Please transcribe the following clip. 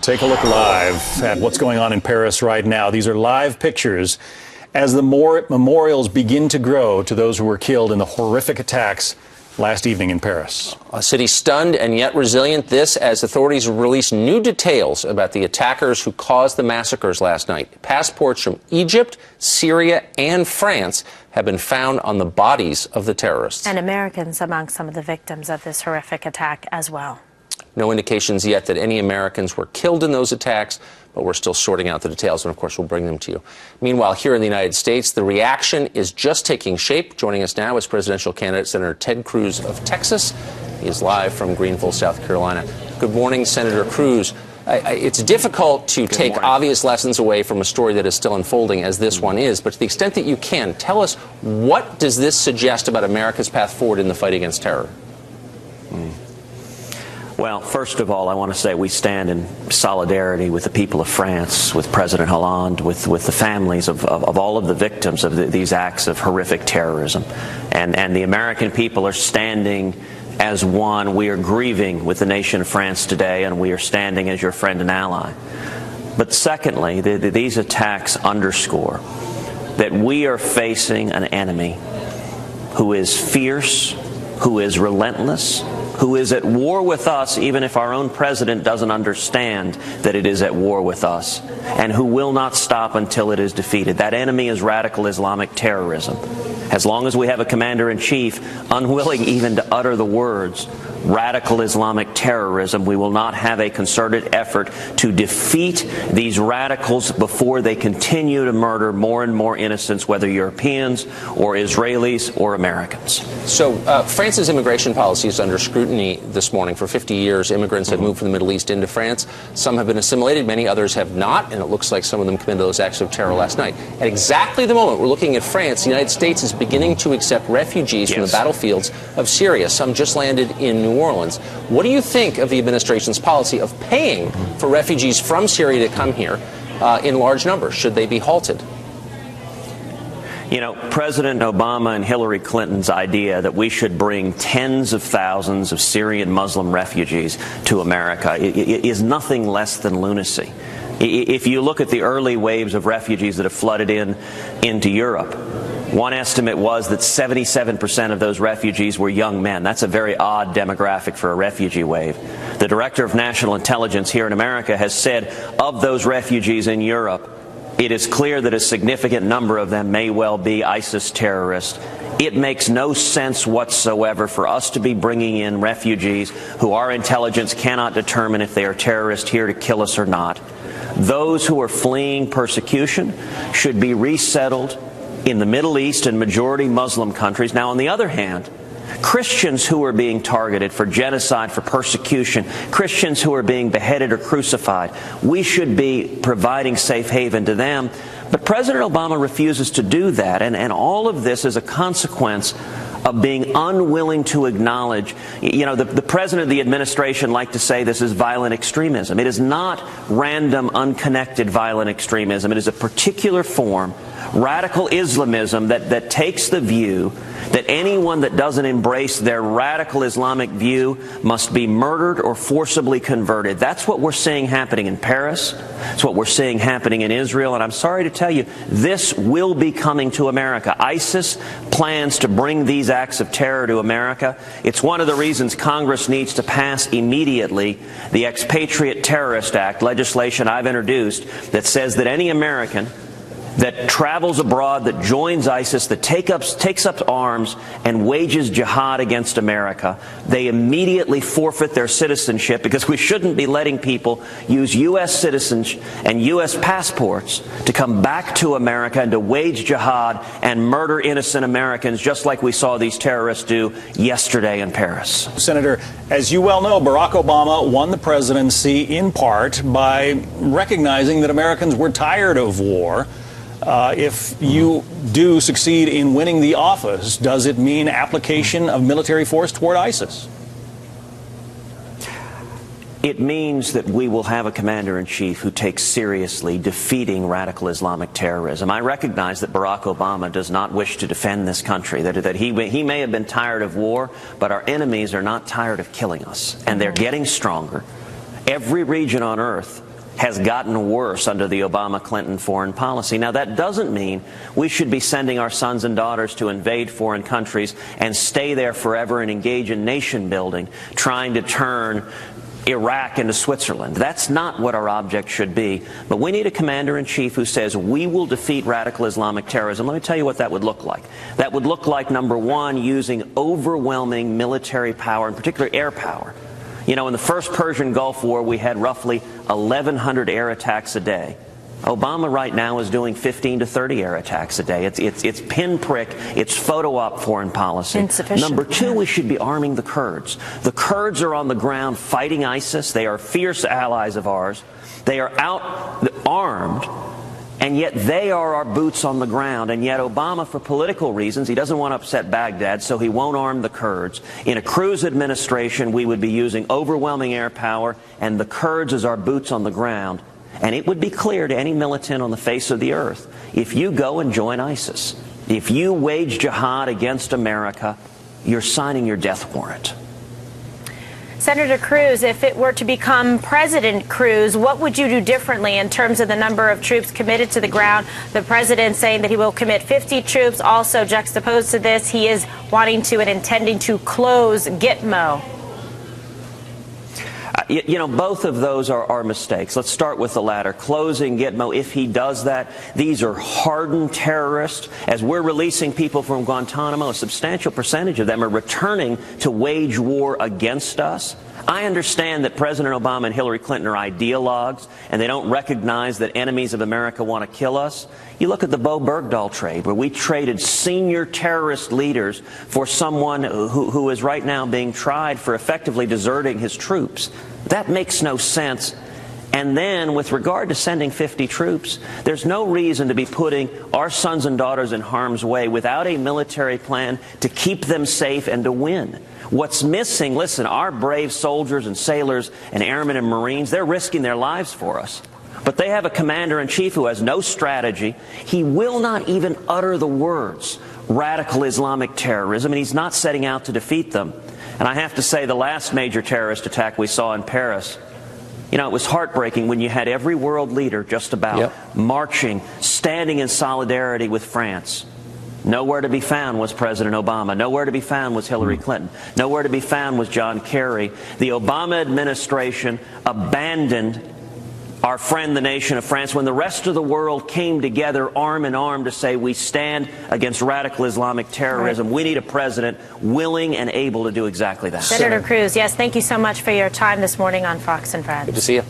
Take a look live at what's going on in Paris right now. These are live pictures as the memorials begin to grow to those who were killed in the horrific attacks last evening in Paris. A city stunned and yet resilient. This as authorities release new details about the attackers who caused the massacres last night. Passports from Egypt, Syria, and France have been found on the bodies of the terrorists. And Americans among some of the victims of this horrific attack as well. No indications yet that any Americans were killed in those attacks, but we're still sorting out the details, and of course we'll bring them to you. Meanwhile, here in the United States, the reaction is just taking shape. Joining us now is presidential candidate Senator Ted Cruz of Texas. He is live from Greenville, South Carolina. Good morning, Senator Cruz. It's difficult to take obvious lessons away from a story that is still unfolding, as this one is, but to the extent that you can, tell us, what does this suggest about America's path forward in the fight against terror? Well, first of all, I want to say we stand in solidarity with the people of France, with President Hollande, with the families of all of the victims of these acts of horrific terrorism. And the American people are standing as one. We are grieving with the nation of France today, and we are standing as your friend and ally. But secondly, these attacks underscore that we are facing an enemy who is fierce, who is relentless, who is at war with us, even if our own president doesn't understand that it is at war with us, and who will not stop until it is defeated. That enemy is radical Islamic terrorism. As long as we have a commander-in-chief unwilling even to utter the words radical Islamic terrorism, we will not have a concerted effort to defeat these radicals before they continue to murder more and more innocents, whether Europeans or Israelis or Americans. So France's immigration policy is under scrutiny this morning. For 50 years, immigrants have moved from the Middle East into France. Some have been assimilated, many others have not, and it looks like some of them committed those acts of terror last night. At exactly the moment we're looking at France, the United States is beginning to accept refugees from the battlefields of Syria. Some just landed in New Orleans. What do you think of the administration's policy of paying for refugees from Syria to come here in large numbers? Should they be halted? You know, President Obama and Hillary Clinton's idea that we should bring tens of thousands of Syrian Muslim refugees to America is nothing less than lunacy. If you look at the early waves of refugees that have flooded into Europe, one estimate was that 77% of those refugees were young men. That's a very odd demographic for a refugee wave. The Director of National Intelligence here in America has said of those refugees in Europe, it is clear that a significant number of them may well be ISIS terrorists. It makes no sense whatsoever for us to be bringing in refugees who our intelligence cannot determine if they are terrorists here to kill us or not. Those who are fleeing persecution should be resettled in the Middle East and majority Muslim countries. Now, on the other hand, Christians who are being targeted for genocide, for persecution, Christians who are being beheaded or crucified, we should be providing safe haven to them. But President Obama refuses to do that, and all of this is a consequence of being unwilling to acknowledge. You know, the president of the administration like to say this is violent extremism. It is not random, unconnected violent extremism. It is a particular form, radical Islamism, that takes the view that anyone that doesn't embrace their radical Islamic view must be murdered or forcibly converted. That's what we're seeing happening in Paris. It's what we're seeing happening in Israel. And I'm sorry to tell you, this will be coming to America. ISIS plans to bring these acts of terror to America. It's one of the reasons Congress needs to pass immediately the Expatriate Terrorist Act, legislation I've introduced, that says that any American that travels abroad, that joins ISIS, that takes up arms and wages jihad against America, they immediately forfeit their citizenship, because we shouldn't be letting people use U.S. citizens and U.S. passports to come back to America and to wage jihad and murder innocent Americans, just like we saw these terrorists do yesterday in Paris. Senator, as you well know, Barack Obama won the presidency in part by recognizing that Americans were tired of war. If you do succeed in winning the office, does it mean application of military force toward ISIS? It means that we will have a commander-in-chief who takes seriously defeating radical Islamic terrorism. I recognize that Barack Obama does not wish to defend this country, that he may have been tired of war, but our enemies are not tired of killing us, and they're getting stronger. Every region on earth has gotten worse under the Obama-Clinton foreign policy. Now, that doesn't mean we should be sending our sons and daughters to invade foreign countries and stay there forever and engage in nation building, trying to turn Iraq into Switzerland. That's not what our object should be. But we need a commander-in-chief who says we will defeat radical Islamic terrorism. Let me tell you what that would look like. That would look like, number one, using overwhelming military power, in particular air power. You know, in the first Persian Gulf War, we had roughly 1,100 air attacks a day. Obama right now is doing 15 to 30 air attacks a day. It's pinprick, it's photo op foreign policy. Insufficient. Number two, we should be arming the Kurds. The Kurds are on the ground fighting ISIS. They are fierce allies of ours. They are out armed, and yet they are our boots on the ground. And yet Obama, for political reasons, he doesn't want to upset Baghdad, so he won't arm the Kurds. In a Cruz administration, we would be using overwhelming air power, and the Kurds as our boots on the ground. And it would be clear to any militant on the face of the earth, if you go and join ISIS, if you wage jihad against America, you're signing your death warrant. Senator Cruz, if it were to become President Cruz, what would you do differently in terms of the number of troops committed to the ground? The president saying that he will commit 50 troops. Also juxtaposed to this, he is wanting to and intending to close Gitmo. You know, both of those are mistakes. Let's start with the latter. Closing Gitmo, if he does that, these are hardened terrorists. As we're releasing people from Guantanamo, a substantial percentage of them are returning to wage war against us. I understand that President Obama and Hillary Clinton are ideologues, and they don't recognize that enemies of America want to kill us. You look at the Bo Bergdahl trade, where we traded senior terrorist leaders for someone who is right now being tried for effectively deserting his troops. That makes no sense. And then, with regard to sending 50 troops, there's no reason to be putting our sons and daughters in harm's way without a military plan to keep them safe and to win. What's missing, listen, our brave soldiers and sailors and airmen and Marines, they're risking their lives for us. But they have a commander-in-chief who has no strategy. He will not even utter the words radical Islamic terrorism, and he's not setting out to defeat them. And I have to say, the last major terrorist attack we saw in Paris, you know, it was heartbreaking when you had every world leader just about marching, standing in solidarity with France. Nowhere to be found was President Obama. Nowhere to be found was Hillary Clinton. Nowhere to be found was John Kerry. The Obama administration abandoned our friend, the nation of France, when the rest of the world came together arm in arm to say we stand against radical Islamic terrorism. Right. We need a president willing and able to do exactly that. Senator Cruz, yes, thank you so much for your time this morning on Fox and Friends. Good to see you.